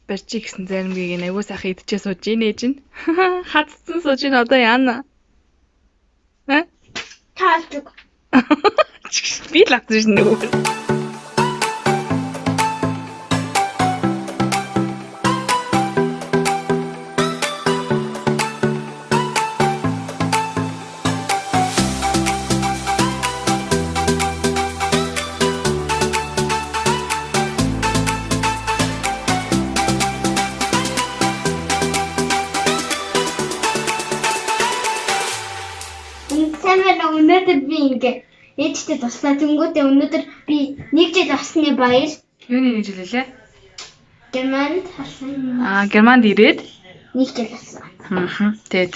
барьчих гэсэн заримгийг аягүй сайхан идчихээ сууж ийн ээж нь. Хацсан сууж ийн одоо яана. Таалдаг. Би л авсан шин нөгөө. Өнөөдөр би ингээ ээжтэй туслаа. Тэнгүүтээ өнөөдөр би 1 жил болсны баяр. Юуны нэг жил лээ? Германд харсан. Германд ирээд 1 жил болсон. Тэгээд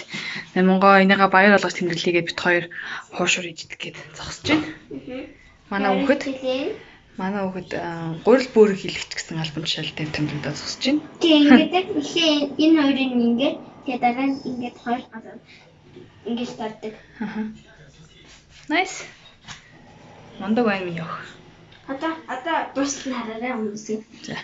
Монгол энийгээ баяр болгож тэмдэглэгээд бит хоёр хуушур идэх гээд зогсож байна. Манай хүүхэд гурил бөөрийг хийлгэж гэсэн альбом жишээлтэй тэмдэглэдэг зогсож байна. Тэг ингээд энэ хоёрын ингээд тэгээд дараа нь ингээд хоёр газар ингээд стардаг. Nice. Мондог байна минь яах. Одоо дуусна хараарай хүмүүсээ. За.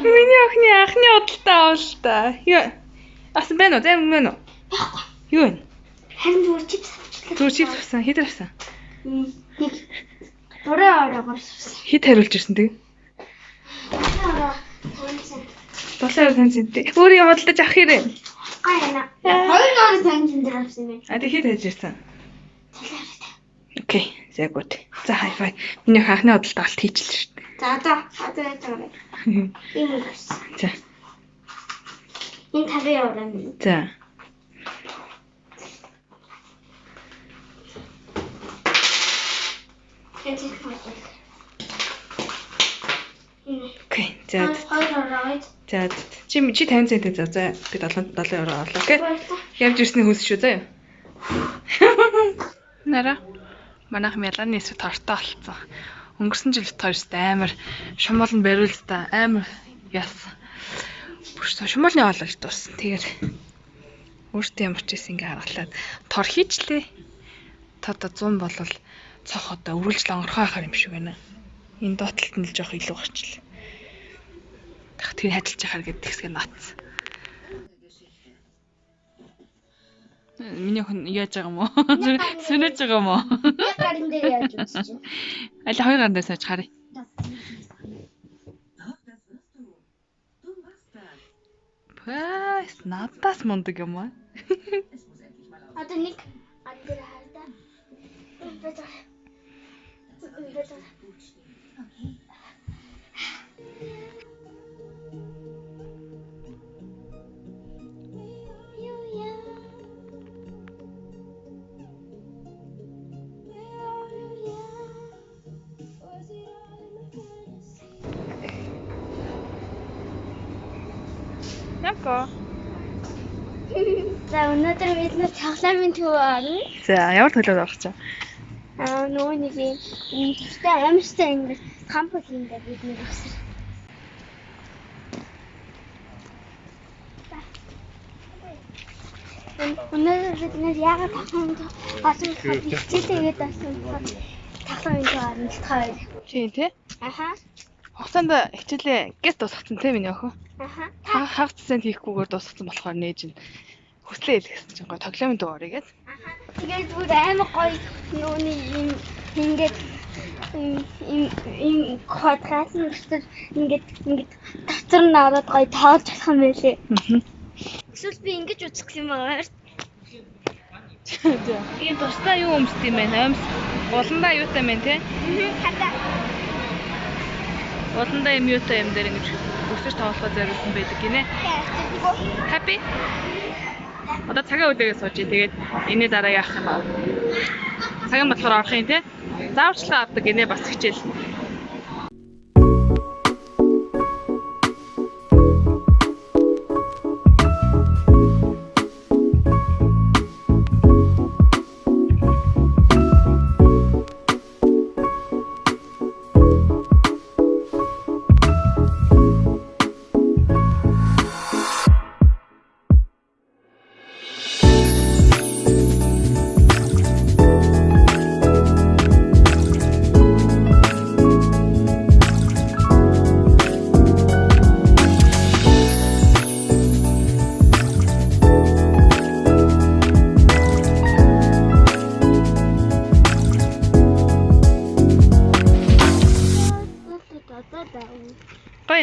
Миний анхны удалтай авалтаа. Юу? Асан байна уу? Зарим мөн үү? Юу вэ? Харин зүгээр чипс авчлаа. Зүгээр чипс авсан. Хэд авсан? Нэг буруу авсан. Хэд хариулж ирсэн тэг? 7 цент. Өөрийн худалдаж авах хэрэг. Гайна. 2 цент дээр авсан юм. А тэг хэд хайж ирсэн? Окей, за гот. За хай. Миний анхны худалдаа алт хийчихлээ шүү дээ. За одоо яагаад. Ийм үгс. За. Энэ 50 евро. За. Окей. За. За. Чи 50 цент за. За. Би 7 евро орлоо. Окей. Явж ирсний хөөс шүү заа. Нара. Манайх мяланы эсвэл тортой болцсон. Өнгөрсөн жил тойрстой амар шумууланд бариулж та амар яс. Бүрс шумуулны хоолойж дууссан. Тэгээд өөртөө ямар ч юм ингээ харгалаад тор хийчлээ. Одоо 100 болвол цох одоо өрүүлж онгорхоо хахаар юм шиг байна. Энэ доотлолт нь л жоох илүү гарчлаа. Тэр хадилж яхаар гэдэг тэгсгээ наатсан. Миний хүн яаж байгаа юм уу? Сүнэж байгаа юм уу? Гарын дээр яаж үзэж чинь. Аль хоёр гарын дээр сууж харъя. Бас надаас мундаг юм аа. Одоо нэг андэр хайда. Яко. За өнөөдөр бид нэр цахламын төв орно. За ямар төлөвөөр авах чинь? Нөгөө нэг юм төстэй амартай ингэж хампал хийгээд бид нэр өгсөн. Өнөөдөр бид нэр яагаад тахлын олон хичээлээгээд байсан тахлын төв орно л хоёр. Чи тий? Аха. Хугацаанд хичээлээ гэт дуусгацсан тий миний охин. Аха. Хагц цент хийхгүйгээр дуусгацсан болохоор нээж нь хүслээ хэлгэсэн чинь гоё тоглоомын дуу орё гээд. Аха. Тэгээд бүр амар гоё нүуний юм ингээд им квадрат нүстэр ингээд татвар нь ороод гоё тоолж болох юм байлээ. Эсвэл би ингэж үзэх юм аа. Энэ тусдаа юу өмсд юм бэ? Өмс уландаа юутай юм те? Хата. Уландаа юм юутай юм дээр ингэж өсөж тоглоход зориулсан байдаг гинэ. Happy? Одоо цагаан үдээгээ суужий. Тэгээд энэний дараа яах юм бэ? Цагаан болохоор орох юм те? Зааварчлаа авдаг гинэ бас хичээл.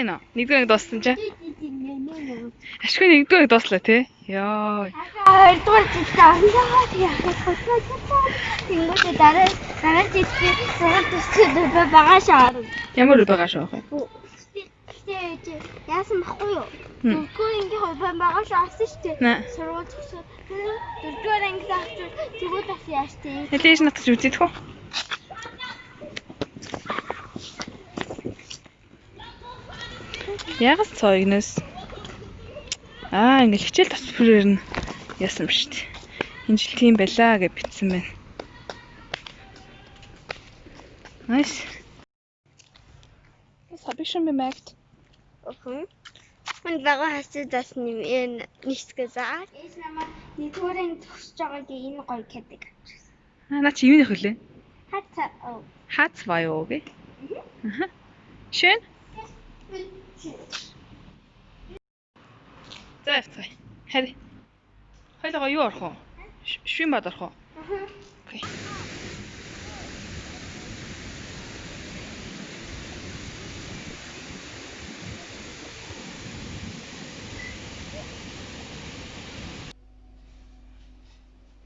байна уу? Нэгдүгээр дууссан чинь. Ашгүй нэгдүгээр дууслаа тий. Йоо. Хоёрдугаар жилдээ орноо яахад тэнгуүтэ дараа жилдээ сургууль төсөөлөд байгаа шаарна. Ямар байгаа шүү хэ. Гэтэ яасан баггүй юу? Дөрөвдүгээр ангийн хувьд байгаа шаарсан шүү дээ. Сургууль төсөөлөд дөрөвдүгээр анги авчвал тэгвэл бас яаж тий. Хэлээж натч үзэдэх үү? Ягас цойгноос. Ингээл хичээл тасвараар нь яасан юм шүү дээ. Энэ жил тийм байлаа гэж бичсэн байна. Nice. Das habe ich schon bemerkt. Okay. Und warum hast du das nicht gesagt? Ich habe die Touren durchgezogen in Rollkette. На чи юуны хөлөө? Hat Хаац баю гэ. Schön. Зайцай. Хари. Хойлогоо юу орох уу? Швимад орох уу? Окей.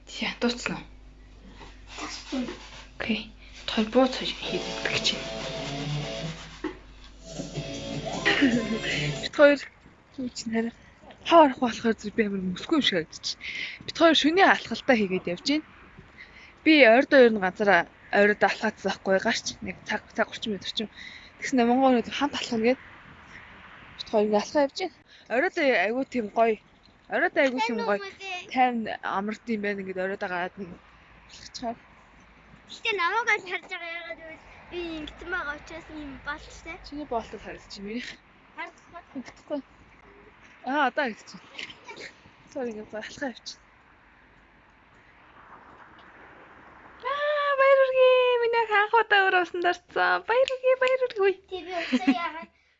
Тя, дуусна уу? Окей. Той бууц хийдэг чинь. Бид хоёр юу чинь хараа. Хаа орох болохоор зэрэг би амар мөсгүй юм шигагдчих. Бид хоёр шөнийн алхалтаа хийгээд явж гин. Би ойрдоо ер нь газараа ойрдоо алхаацсан байхгүй гарч нэг цаг 30 минут орчим. Тэгснэ Монгол өнөдөр хамт алхах гээд бид хоёр ингээ алхаа явж гин. Ойрдоо айгуу тийм гоё. Ойрдоо айгуу тийм гоё. Тайван амард юм байна ингээд ойрдоо гараад нэг алхацгаа. Гэтэ намайг аль харж байгаа яагаад гэвэл би ингэсэн байгаа учраас юм болчтой. Чиний боолтод харагдаж чинь минийх. Харахгүй. Гэхгүй. Одоо харагдаж байна. Sorry ингээ алхаа явчих. Баяр хүргэе. Миний анх удаа өөр усан дорцсон. Баяр хүргэе. Тэг би уцаа яагаад